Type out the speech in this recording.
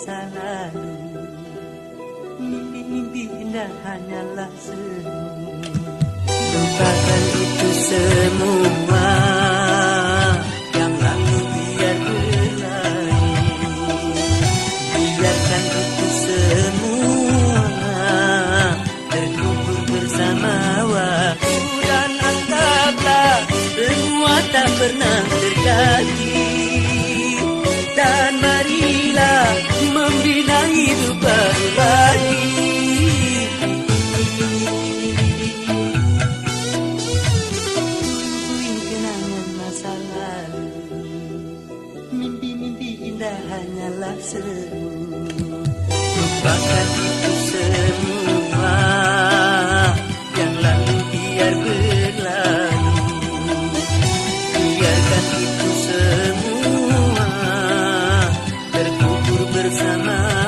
masa lalu. Mimpi-mimpi indah hanyalah semu. Lupakan itu semua yang lalu, biar berlalu. Biarkan itu semua terkubur bersama waktu. Dan anggaplah semua tak pernah terjadi. Dan marilah membina hidup baru lagi. Kenangan masa lalu, mimpi-mimpi indah hanyalah semu. Lupakan itu semua yang lalu, biar berlalu. Biarkan itu semua terkubur bersama